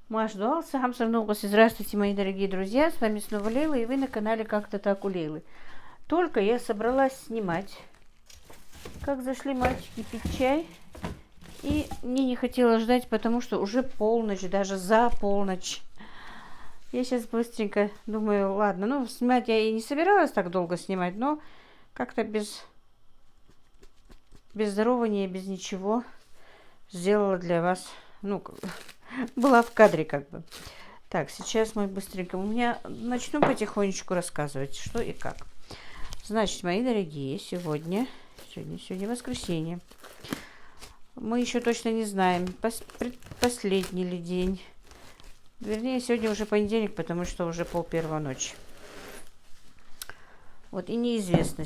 Маш Дуал, сам вернулся. Здравствуйте, мои дорогие друзья, с вами снова Лейла, и вы на канале Как-то так у Лейлы. Только я собралась снимать, как зашли мальчики пить чай, и мне не хотелось ждать, потому что уже полночь, даже за полночь. Я сейчас быстренько думаю, ладно, ну снимать я и не собиралась так долго снимать, но как-то без здорования, без ничего сделала для вас, ну, была в кадре как бы. Так, сейчас мы быстренько, начну потихонечку рассказывать, что и как. Значит, мои дорогие, сегодня воскресенье. Мы еще точно не знаем, последний ли день. Вернее, сегодня уже понедельник, потому что уже 12:30 ночи. Вот и неизвестно,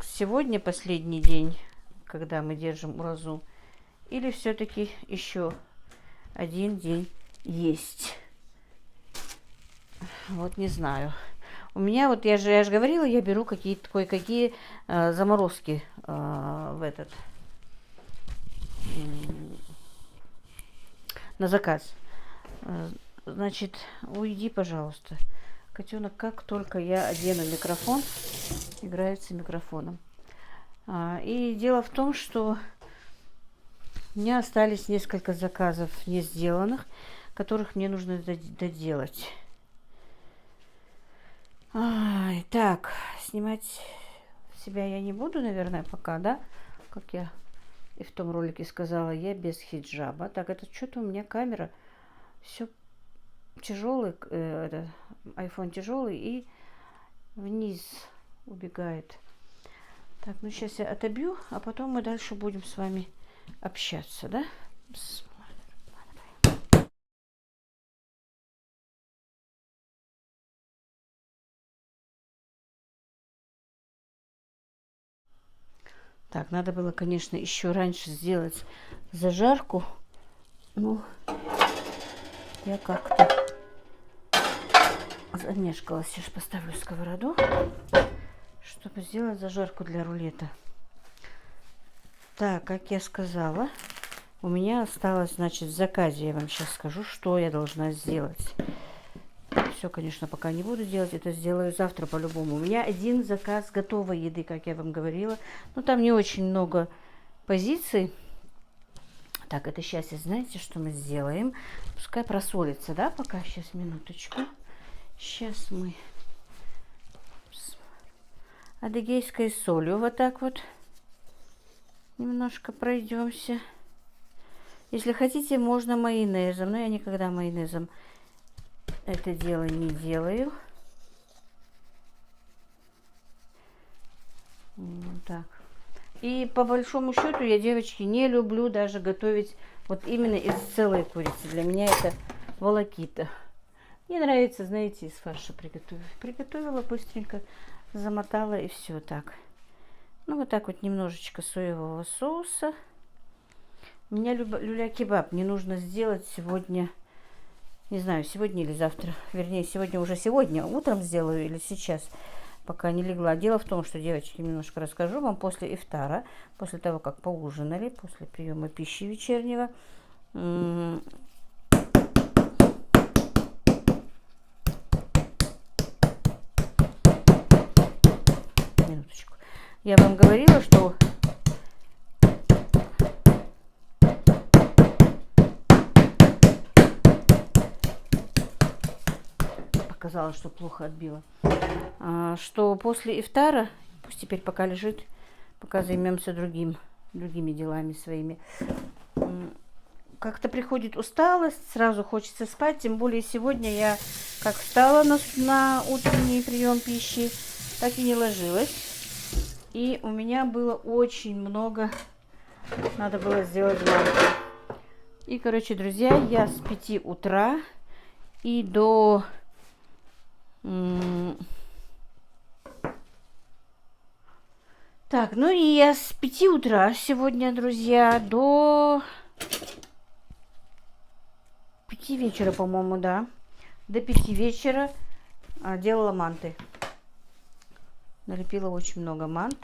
сегодня последний день, когда мы держим уразу, или все-таки еще один день есть. Вот не знаю. У меня вот, я же говорила, я беру кое-какие заморозки на заказ. Значит, уйди, пожалуйста. Котенок, как только я одену микрофон, играется микрофоном. И дело в том, что у меня остались несколько заказов не сделанных, которых мне нужно доделать. Так, снимать себя я не буду, наверное, пока, да? Как я и в том ролике сказала, я без хиджаба. Так, это что-то у меня камера все тяжелый, iPhone тяжелый и вниз убегает. Так, ну сейчас я отобью, а потом мы дальше будем с вами общаться, да? Так, надо было, конечно, еще раньше сделать зажарку. Ну, я как-то замешкалась. Сейчас поставлю сковороду, чтобы сделать зажарку для рулета. Так, как я сказала, у меня осталось, значит, в заказе, я вам сейчас скажу, что я должна сделать. Все, конечно, пока не буду делать, это сделаю завтра по-любому. У меня один заказ готовой еды, как я вам говорила. Но там не очень много позиций. Так, это сейчас, знаете, что мы сделаем? Пускай просолится, да, пока. Сейчас, минуточку. Сейчас мы с адыгейской солью вот так вот немножко пройдемся. Если хотите, можно майонезом, но я никогда майонезом это дело не делаю. Вот так. И по большому счету я, девочки, не люблю даже готовить вот именно из целой курицы. Для меня это волокита. Мне нравится, знаете, из фарша приготовить. Приготовила быстренько, замотала и все так. Ну вот так вот немножечко соевого соуса. У меня люля-кебаб мне нужно сделать сегодня, не знаю, сегодня или завтра. Вернее, сегодня утром сделаю или сейчас, пока не легла. Дело в том, что, девочки, немножко расскажу вам. После ифтара, после того, как поужинали, после приема пищи вечернего, минуточку. Я вам говорила, что показалось, что плохо отбила. Что после ифтара, пусть теперь пока лежит, пока займемся другими делами своими. как-то приходит усталость, сразу хочется спать. Тем более сегодня я как встала на утренний прием пищи, так и не ложилась. И у меня было очень много, надо было сделать манты. И, короче, друзья, я с 5 утра и до... Так, ну и я с 5 утра сегодня, друзья, до 5 вечера, по-моему, да. До 5 вечера делала манты. Налепила очень много мант.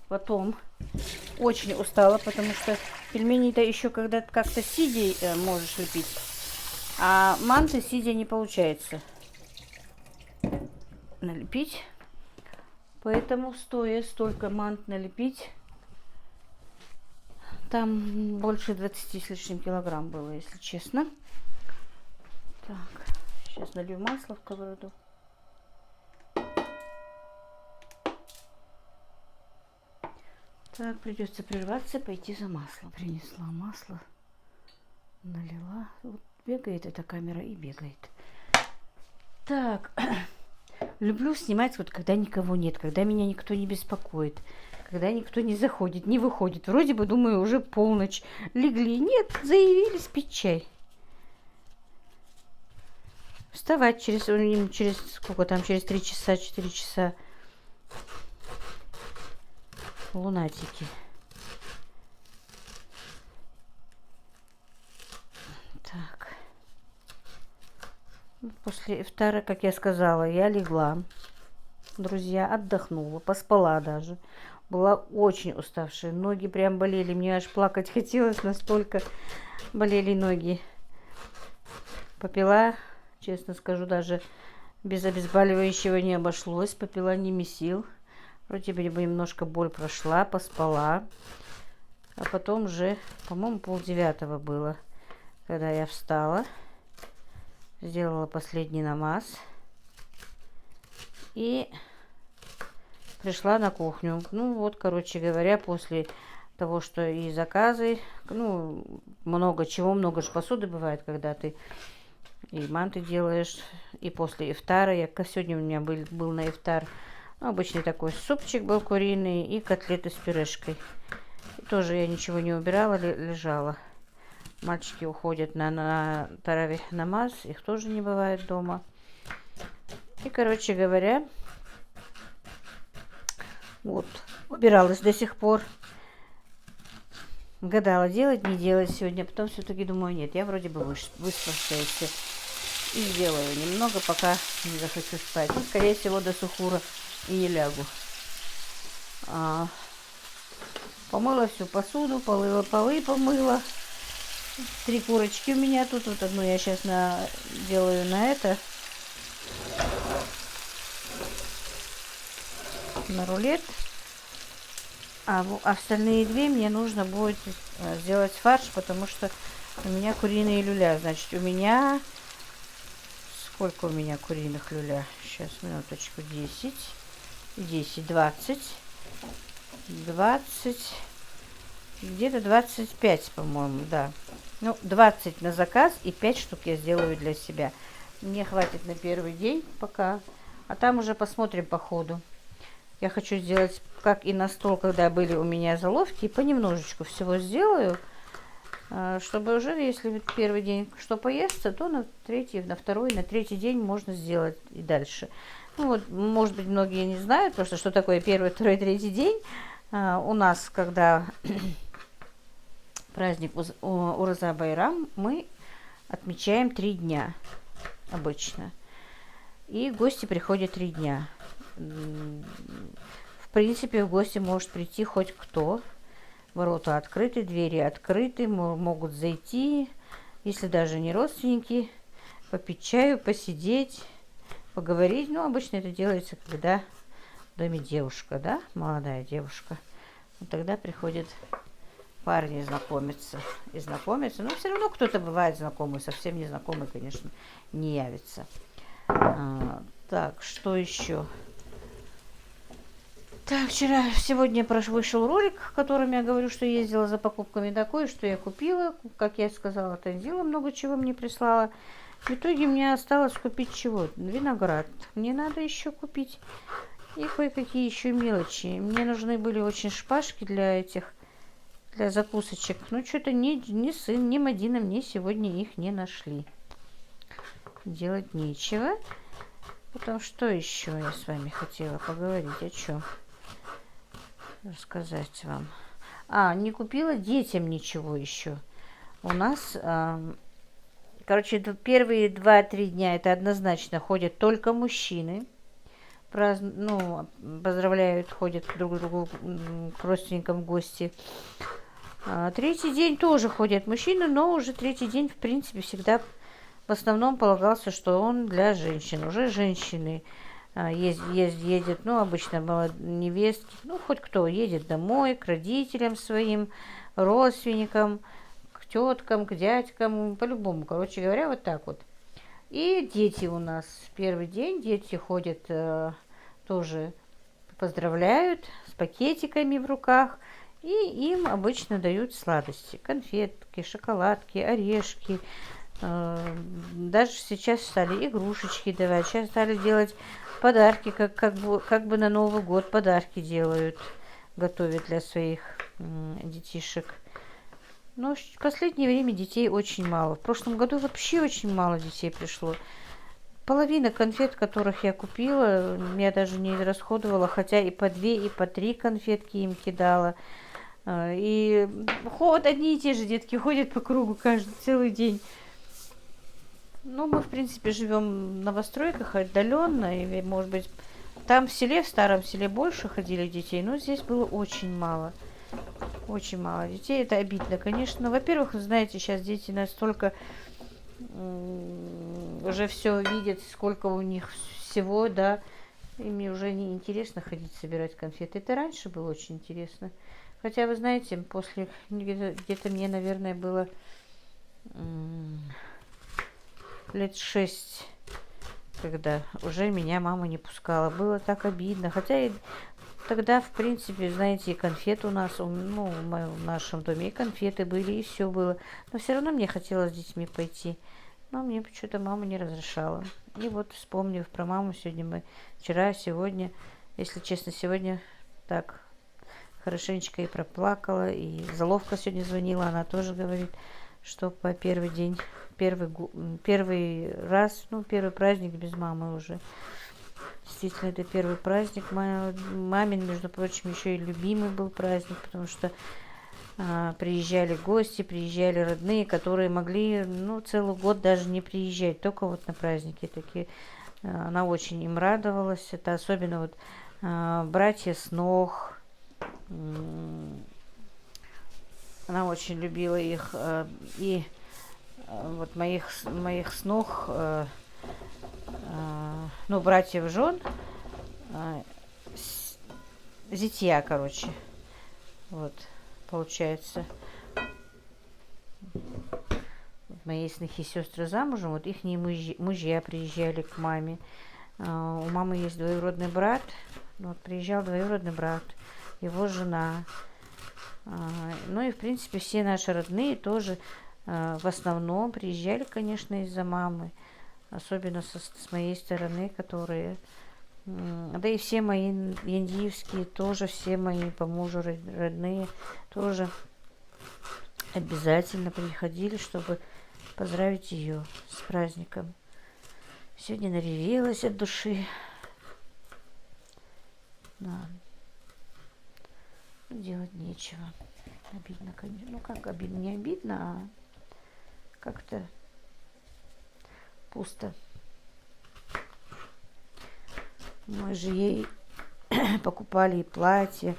Потом очень устала, потому что пельмени-то еще когда как-то сидя можешь лепить. А манты сидя не получается налепить. Поэтому стоя столько мант налепить. Там больше 20 с лишним килограмм было, если честно. Так, сейчас налью масло в сковороду. Так, придется прерваться, пойти за маслом. Принесла масло, налила. Вот бегает эта камера и бегает. Так, люблю снимать, вот когда никого нет, когда меня никто не беспокоит, когда никто не заходит, не выходит. Вроде бы, думаю, уже полночь. Легли, нет, заявились пить чай. Вставать через сколько там, через 3 часа, 4 часа. Лунатики. Так. После ифтара, как я сказала, я легла. Друзья, отдохнула, поспала даже. Была очень уставшая. Ноги прям болели. Мне аж плакать хотелось, настолько болели ноги. Попила, честно скажу, даже без обезболивающего не обошлось. Попила Немесил. Вроде бы немножко боль прошла, поспала. А потом же, по-моему, 8:30 было, когда я встала. Сделала последний намаз. И пришла на кухню. Ну вот, короче говоря, после того, что и заказы, ну, много чего, много же посуды бывает, когда ты и манты делаешь, и после ифтара. Сегодня у меня был на ифтар обычный такой супчик был куриный и котлеты с пюрешкой. И тоже я ничего не убирала, лежала. Мальчики уходят на таравих намаз, их тоже не бывает дома. И, короче говоря, вот, убиралась до сих пор. Гадала, делать, не делать сегодня. Потом все-таки думаю, нет, я вроде бы выспавшаяся. И сделаю немного, пока не захочу спать. Ну, скорее всего, до сухура и не лягу. Помыла всю посуду, полы помыла. 3 курочки у меня тут. Вот одну я сейчас делаю на рулет. А остальные 2 мне нужно будет сделать фарш, потому что у меня куриные люля. Значит, у меня... Сколько у меня куриных люля? Сейчас, минуточку. 10, 20, где-то 25, по-моему, да. Ну, 20 на заказ и 5 штук я сделаю для себя. Мне хватит на первый день пока, а там уже посмотрим по ходу. Я хочу сделать, как и на стол, когда были у меня заловки, понемножечку всего сделаю, чтобы уже, если первый день что поестся, то на третий, на второй, на третий день можно сделать и дальше. Ну вот, может быть, многие не знают просто, что такое первый, второй, третий день. У нас, когда праздник Уроза Байрам, мы отмечаем 3 дня обычно. И гости приходят 3 дня. В принципе, в гости может прийти хоть кто. Ворота открыты, двери открыты, могут зайти, если даже не родственники, попить чаю, посидеть, поговорить. Ну, обычно это делается, когда в доме девушка, да, молодая девушка. Вот тогда приходят парни знакомиться. Но все равно кто-то бывает знакомый, совсем незнакомый, конечно, не явится. Так, что еще? Так, сегодня вышел ролик, в котором я говорю, что ездила за покупками такое, что я купила. Как я сказала, Танзила много чего мне прислала. В итоге мне осталось купить чего? Виноград. Мне надо еще купить. И кое-какие еще мелочи. Мне нужны были очень шпажки для закусочек. Но что-то ни сын, ни Мадина мне сегодня их не нашли. Делать нечего. Потом что еще я с вами хотела поговорить? О чем? Рассказать вам. Не купила детям ничего еще. У нас, короче, первые 2-3 дня это однозначно ходят только мужчины. Поздравляют, ходят друг к другу, к родственникам в гости. Третий день тоже ходят мужчины, но уже третий день, в принципе, всегда в основном полагался, что он для женщин. Уже женщины едет, обычно невестки, хоть кто едет домой, к родителям своим, родственникам, к теткам, к дядькам, по-любому, короче говоря, вот так вот. И дети у нас первый день, дети ходят тоже, поздравляют с пакетиками в руках, и им обычно дают сладости, конфетки, шоколадки, орешки. Даже сейчас стали игрушечки давать, сейчас стали делать подарки, как бы на Новый год подарки делают, готовят для своих детишек. Но в последнее время детей очень мало. В прошлом году вообще очень мало детей пришло. Половина конфет, которых я купила, я даже не расходовала, хотя и по 2, и по 3 конфетки им кидала. И одни и те же детки ходят по кругу целый день. Мы, в принципе, живем в новостройках отдаленно, и, может быть, там в старом селе больше ходили детей, но здесь было очень мало. Очень мало детей, это обидно, конечно. Во-первых, знаете, сейчас дети настолько уже все видят, сколько у них всего, да, и мне уже не интересно ходить собирать конфеты. Это раньше было очень интересно. Хотя, вы знаете, после где-то мне, наверное, было лет 6, когда уже меня мама не пускала. Было так обидно. Хотя и тогда, в принципе, знаете, и конфеты у нас, в нашем доме и конфеты были, и все было. Но все равно мне хотелось с детьми пойти. Но мне почему-то мама не разрешала. И вот, вспомнив про маму, сегодня, если честно, сегодня так хорошенечко и проплакала. И Заловка сегодня звонила, она тоже говорит, что по первый день, первый раз, первый праздник без мамы уже. Действительно, это первый праздник. Мамин, между прочим, еще и любимый был праздник, потому что приезжали гости, приезжали родные, которые могли, целый год даже не приезжать, только вот на праздники такие. Она очень им радовалась. Это особенно братья Снох. Она очень любила их. И вот моих Снох, братьев жен, зятья, короче. Вот, получается. Мои снохи сестры замужем, вот их мужья приезжали к маме. У мамы есть двоюродный брат. Приезжал двоюродный брат, его жена. И, в принципе, все наши родные тоже в основном приезжали, конечно, из-за мамы. Особенно с моей стороны, которые... Да и все мои яндиевские тоже, все мои по мужу родные тоже обязательно приходили, чтобы поздравить ее с праздником. Сегодня наревелась от души. Да. Делать нечего. Обидно, конечно. Как обидно? Не обидно, а как-то пусто. Мы же ей покупали и платье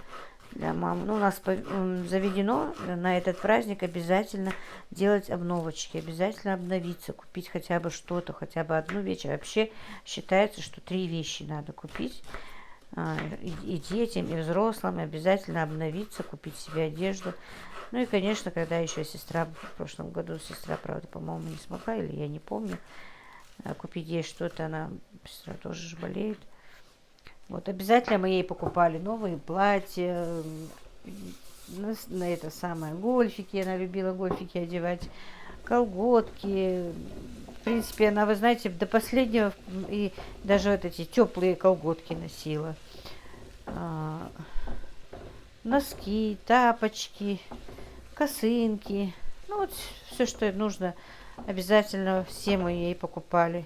для мамы. У нас заведено на этот праздник обязательно делать обновочки, обязательно обновиться, купить хотя бы что-то, хотя бы одну вещь. Вообще считается, что 3 вещи надо купить. И детям, и взрослым обязательно обновиться, купить себе одежду. И, конечно, когда еще сестра, в прошлом году сестра, правда, по-моему, не смогла, или я не помню, купить ей что-то, сестра тоже же болеет. Вот обязательно мы ей покупали новые платья, на это самое, гольфики, она любила гольфики одевать, колготки. В принципе, она, вы знаете, до последнего и даже вот эти теплые колготки носила. Носки, тапочки, косынки. Ну вот все, что нужно, обязательно все мы ей покупали.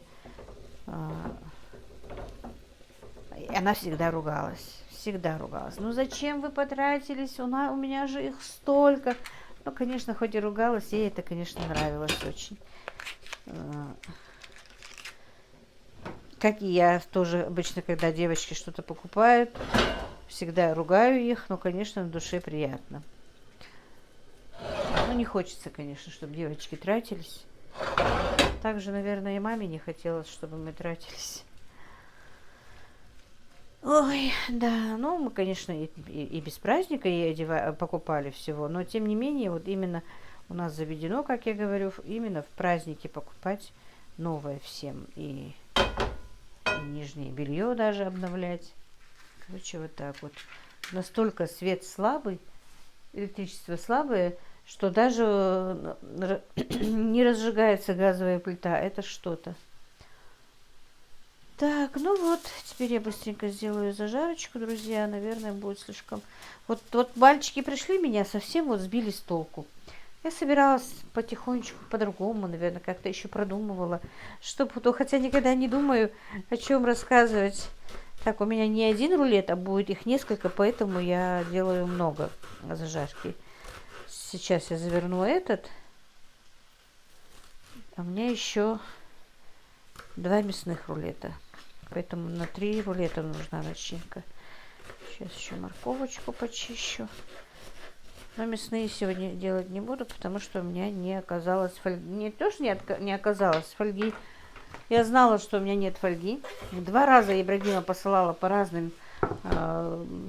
И она всегда ругалась. Всегда ругалась. Ну зачем вы потратились? У меня же их столько. Ну, конечно, хоть и ругалась, ей это, конечно, нравилось очень. Как и я тоже обычно, когда девочки что-то покупают, всегда ругаю их, но, конечно, на душе приятно. Ну, не хочется, конечно, чтобы девочки тратились. Также, наверное, и маме не хотелось, чтобы мы тратились. Ой, да, ну, мы, конечно, и без праздника ей покупали всего, но, тем не менее, вот именно у нас заведено, как я говорю, именно в праздники покупать новое всем. И нижнее белье даже обновлять. Короче, вот так вот. Настолько свет слабый, электричество слабое, что даже не разжигается газовая плита. Это что-то. Так, ну вот, теперь я быстренько сделаю зажарочку, друзья. Наверное, будет слишком... Вот мальчики пришли, меня совсем вот сбили с толку. Я собиралась потихонечку, по-другому, наверное, как-то еще продумывала, чтобы, хотя никогда не думаю, о чем рассказывать. Так, у меня не один рулет, а будет их несколько, поэтому я делаю много зажарки. Сейчас я заверну этот. А у меня еще 2 мясных рулета. Поэтому на 3 рулета нужна начинка. Сейчас еще морковочку почищу. Но мясные сегодня делать не буду, потому что у меня не оказалось фольги. Не то, что не оказалось фольги. Я знала, что у меня нет фольги. 2 раза Ибрагима посылала по разным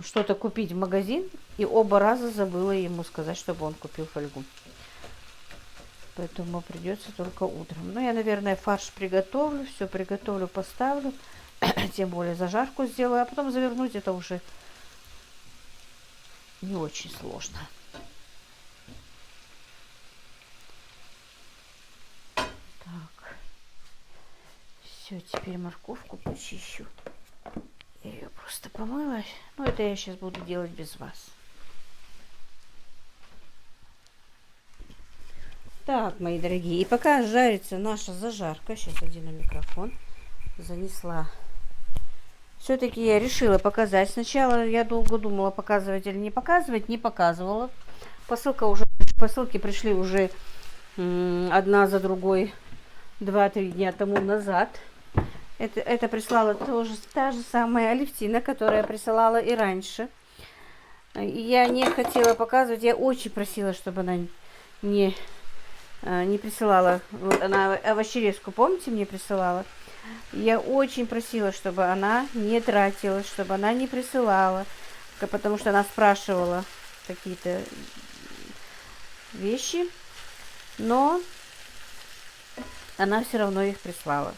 что-то купить в магазин. И оба раза забыла ему сказать, чтобы он купил фольгу. Поэтому придется только утром. Но я, наверное, фарш приготовлю. Все приготовлю, поставлю. Тем более зажарку сделаю. А потом завернуть это уже не очень сложно. Так. Все, теперь морковку почищу. Я ее просто помыла. Ну, это я сейчас буду делать без вас. Так, мои дорогие, и пока жарится наша зажарка, сейчас одену микрофон, занесла. Все-таки я решила показать. Сначала я долго думала, показывать или не показывать, не показывала. Посылки пришли уже одна за другой 2-3 дня тому назад. Это прислала тоже та же самая Алевтина, которая присылала и раньше. Я не хотела показывать, я очень просила, чтобы она не присылала. Вот она овощерезку, помните, мне присылала? Я очень просила, чтобы она не тратилась, чтобы она не присылала, потому что она спрашивала какие-то вещи, но она все равно их прислала.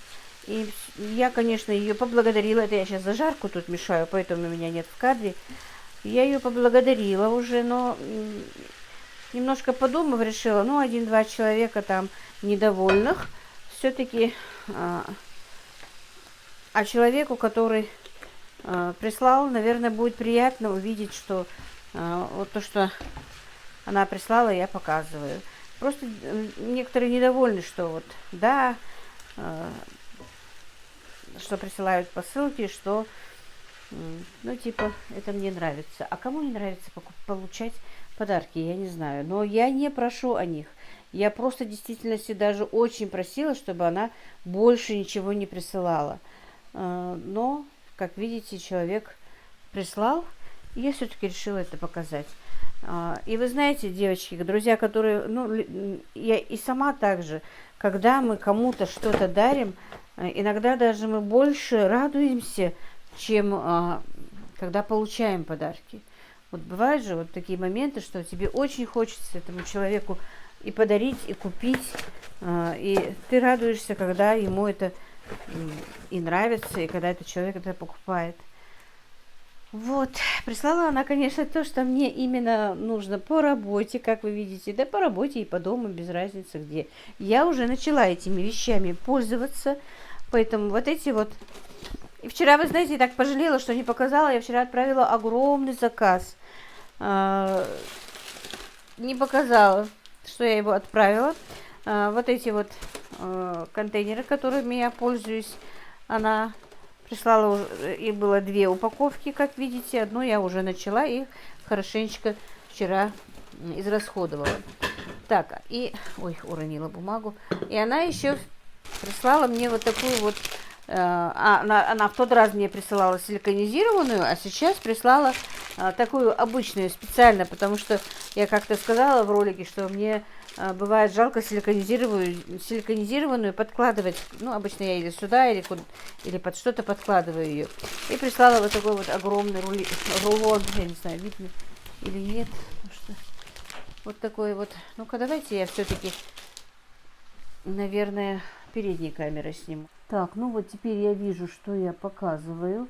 И я, конечно, ее поблагодарила. Это я сейчас зажарку тут мешаю, поэтому меня нет в кадре. Я ее поблагодарила уже, но немножко подумав, решила, 1-2 человека там недовольных. Все-таки... А человеку, который прислал, наверное, будет приятно увидеть, что вот то, что она прислала, я показываю. Просто некоторые недовольны, что вот, да, что присылают посылки, что, это мне нравится. А кому не нравится получать подарки, я не знаю. Но я не прошу о них. Я просто в действительности даже очень просила, чтобы она больше ничего не присылала. Но, как видите, человек прислал, и я все-таки решила это показать. И вы знаете, девочки, друзья, которые, я и сама также, когда мы кому-то что-то дарим, иногда даже мы больше радуемся, чем когда получаем подарки. Вот бывают же вот такие моменты, что тебе очень хочется этому человеку и подарить, и купить, и ты радуешься, когда ему это и нравится, и когда этот человек это покупает. Вот, прислала она, конечно, то, что мне именно нужно по работе, как вы видите, да по работе и по дому, без разницы где. Я уже начала этими вещами пользоваться, поэтому вот эти вот... И вчера, вы знаете, я так пожалела, что не показала, я вчера отправила огромный заказ. Не показала, что я его отправила. Вот эти вот контейнеры, которыми я пользуюсь, она прислала уже, и было 2 упаковки, как видите. Одну я уже начала и хорошенечко вчера израсходовала. Так, и... Ой, уронила бумагу. И она еще прислала мне вот такую вот... Она в тот раз мне присылала силиконизированную, а сейчас прислала такую обычную специально, потому что я как-то сказала в ролике, что мне бывает жалко силиконизированную подкладывать. Ну, обычно я или сюда, или под что-то подкладываю ее. И прислала вот такой вот огромный рулон, я не знаю, видно или нет. Что вот такой вот. Ну-ка, давайте я все-таки, наверное, передней камерой сниму. Так, ну вот теперь я вижу, что я показываю.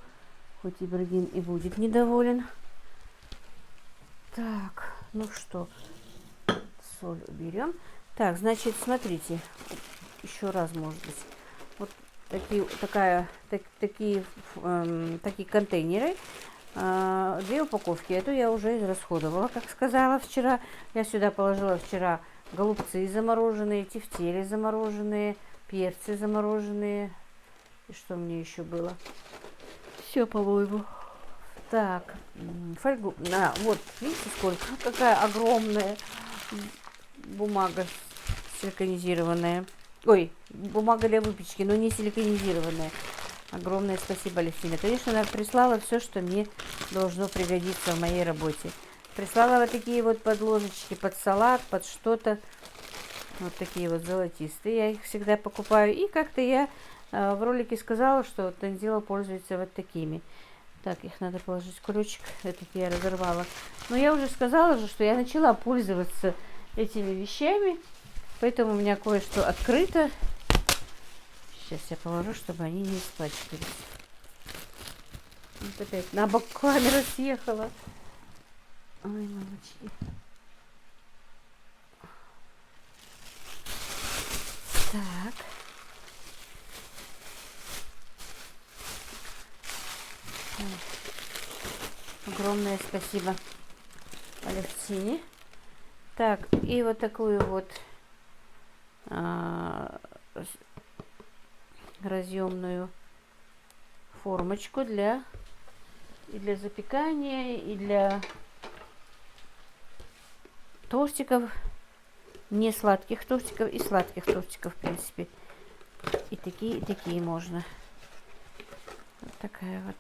Хоть Ибрагим и будет недоволен. Так, ну что, соль уберем. Так, значит, смотрите, еще раз, может быть, вот такие контейнеры, 2 упаковки. Эту я уже израсходовала, как сказала вчера. Я сюда положила вчера голубцы замороженные, тефтели замороженные, перцы замороженные. И что мне еще было? Все, по-моему. Так, фольгу. Вот, видите, сколько? Какая огромная бумага силиконизированная. Ой, бумага для выпечки, но не силиконизированная. Огромное спасибо, Алевтина. Конечно, она прислала все, что мне должно пригодиться в моей работе. Прислала вот такие вот подложечки под салат, под что-то. Вот такие вот золотистые. Я их всегда покупаю. И как-то я в ролике сказала, что Танзила пользуется вот такими. Так, их надо положить в кулечек. Этот я разорвала. Но я уже сказала же, что я начала пользоваться этими вещами. Поэтому у меня кое-что открыто. Сейчас я положу, чтобы они не испачкались. Вот опять на бок камера съехала. Ой, мамочки. Так. Огромное спасибо Алевтине. Так, и вот такую вот разъемную формочку для запекания, и для тортиков, не сладких тортиков и сладких тортиков, в принципе. И такие можно. Вот такая вот.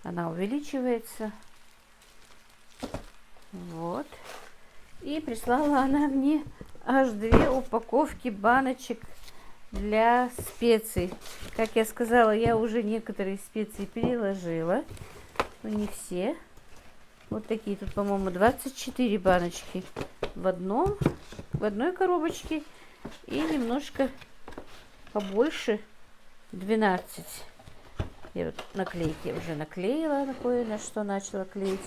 Она увеличивается. Вот. И прислала она мне аж 2 упаковки баночек для специй. Как я сказала, я уже некоторые специи переложила. Но не все. Вот такие тут, по-моему, 24 баночки в одной коробочке. И немножко побольше 12. Я вот наклейки уже наклеила, на что начала клеить.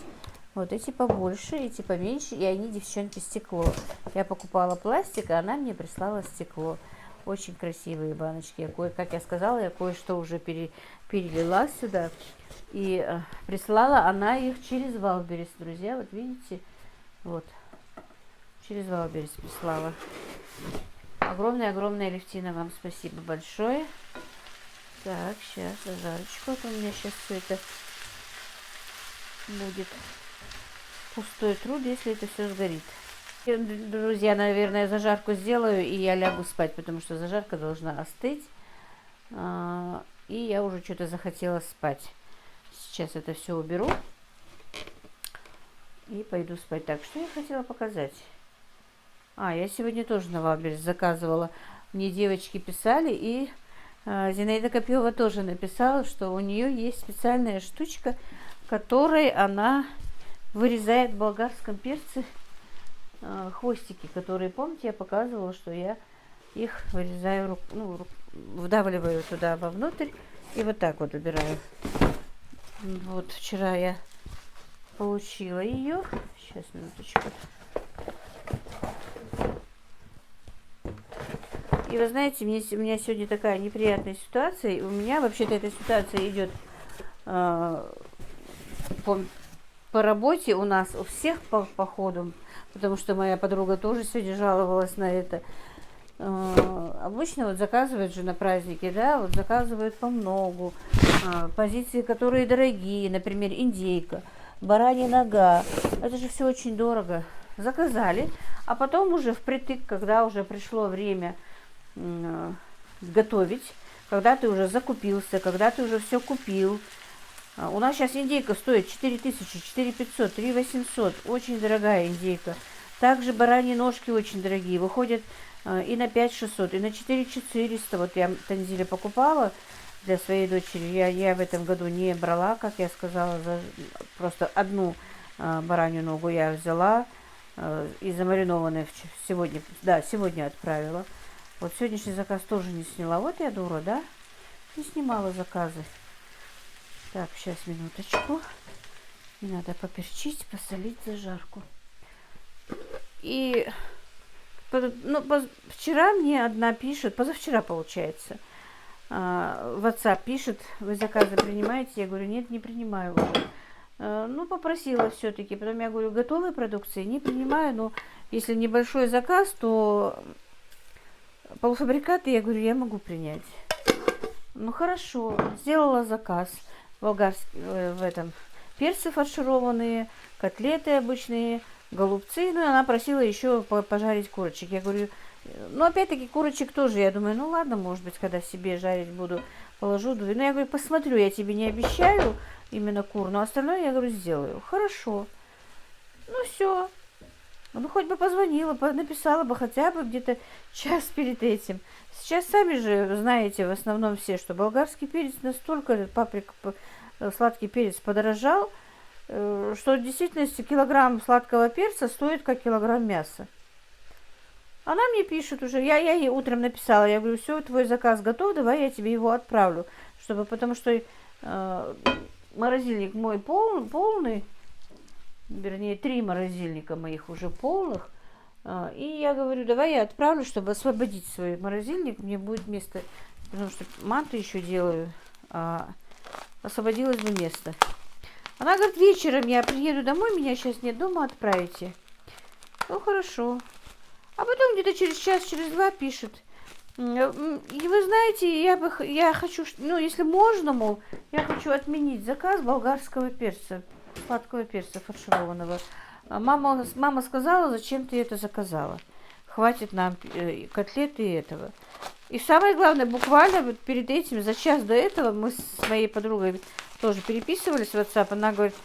Вот эти побольше, эти поменьше, и они, девчонки, стекло. Я покупала пластик, а она мне прислала стекло. Очень красивые баночки. Как я сказала, я кое-что уже перелила сюда. И прислала она их через Валберес, друзья. Вот видите? Вот. Через Валберес прислала. Огромное-огромное, Алевтина, вам спасибо большое. Так, сейчас, зажарочку. Вот у меня сейчас все это будет пустой труд, если это все сгорит. Друзья, наверное, зажарку сделаю, и я лягу спать, потому что зажарка должна остыть. И я уже что-то захотела спать. Сейчас это все уберу и пойду спать. Так, что я хотела показать? Я сегодня тоже на Валберес заказывала. Мне девочки писали, и Зинаида Копьева тоже написала, что у нее есть специальная штучка, которой она вырезает в болгарском перце хвостики, которые, помните, я показывала, что я их вырезаю, вдавливаю туда вовнутрь И вот так вот убираю. Вот вчера я получила ее. Сейчас, минуточку. И вы знаете, у меня сегодня такая неприятная ситуация. И у меня вообще-то эта ситуация идет по работе у нас у всех по ходу, потому что моя подруга тоже сегодня жаловалась на это. Обычно вот заказывают же на праздники, да, вот заказывают по многу. Позиции, которые дорогие, например, индейка, баранья нога. Это же все очень дорого. Заказали, а потом уже впритык, когда уже пришло время готовить, когда ты уже закупился, когда ты уже все купил. У нас сейчас индейка стоит 4000, 4500, 3800. Очень дорогая индейка. Также бараньи ножки очень дорогие. Выходят и на 5600, и на 4400. Вот я танзиля покупала для своей дочери. Я в этом году не брала, как я сказала, просто одну баранью ногу я взяла и замаринованную сегодня, да, сегодня отправила. Вот сегодняшний заказ тоже не сняла. Вот я дура, да? Не снимала заказы. Так, сейчас, минуточку. Мне надо поперчить, посолить зажарку. И вчера мне одна пишет, позавчера получается, в WhatsApp пишет: вы заказы принимаете? Я говорю: нет, не принимаю. Попросила все-таки. Потом я говорю: готовой продукции не принимаю, но если небольшой заказ, то полуфабрикаты, я говорю, я могу принять. Ну хорошо, сделала заказ. Болгарские перцы фаршированные, котлеты обычные, голубцы. Ну и она просила еще пожарить курочек. Я говорю, опять-таки курочек тоже. Я думаю, ладно, может быть, когда себе жарить буду, положу. Ну я говорю, посмотрю, я тебе не обещаю именно кур, но остальное, я говорю, сделаю. Хорошо. Ну все. Хоть бы позвонила, написала бы хотя бы где-то час перед этим. Сейчас сами же знаете в основном все, что болгарский перец настолько, сладкий перец подорожал, что в действительности килограмм сладкого перца стоит как килограмм мяса. Она мне пишет уже, я ей утром написала, я говорю, все, твой заказ готов, давай я тебе его отправлю, потому что морозильник мой полный, вернее, 3 морозильника моих уже полных. И я говорю, давай я отправлю, чтобы освободить свой морозильник. Мне будет место, потому что манту еще делаю. Освободилось бы место. Она говорит, вечером я приеду домой, меня сейчас нет дома, отправите. Ну, хорошо. А потом где-то через час, через два пишет. И вы знаете, я хочу, если можно, мол, я хочу отменить заказ болгарского перца, сладкого перца фаршированного. Мама сказала, зачем ты это заказала? Хватит нам котлеты и этого. И самое главное, буквально вот перед этим, за час до этого, мы с моей подругой тоже переписывались в WhatsApp. Она говорит,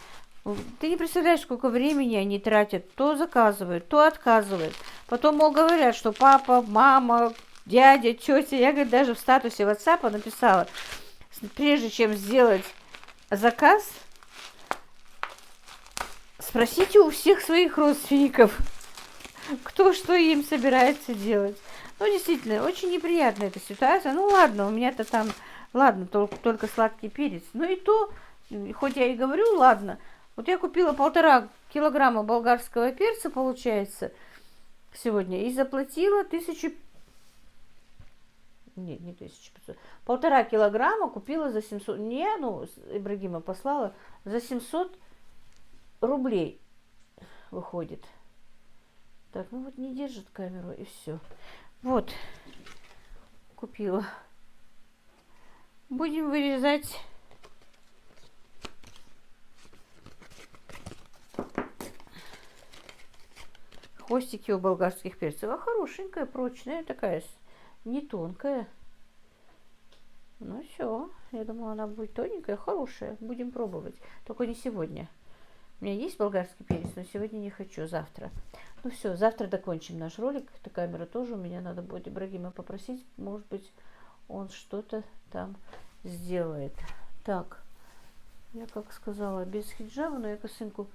ты не представляешь, сколько времени они тратят. То заказывают, то отказывают. Потом, мол, говорят, что папа, мама, дядя, тетя. Я, говорит, даже в статусе WhatsApp написала, прежде чем сделать заказ, спросите у всех своих родственников, кто что им собирается делать. Действительно, очень неприятная эта ситуация. Ладно, у меня-то там, ладно, только сладкий перец. И то, хоть я и говорю, ладно. Вот я купила 1,5 килограмма болгарского перца, получается, сегодня, и заплатила 1000... Нет, не 1500. 1,5 килограмма купила за 700... Ибрагима послала, за 700 рублей выходит. Так, не держит камеру, и все. Вот, купила. Будем вырезать. Хвостики у болгарских перцев. А хорошенькая, прочная такая, не тонкая. Все, я думала, она будет тоненькая, хорошая. Будем пробовать. Только не сегодня. У меня есть болгарский перец, но сегодня не хочу, завтра. Все, завтра закончим наш ролик. Эта камера тоже у меня, надо будет Ибрагима попросить. Может быть, он что-то там сделает. Так, я как сказала, без хиджаба, но я косынку...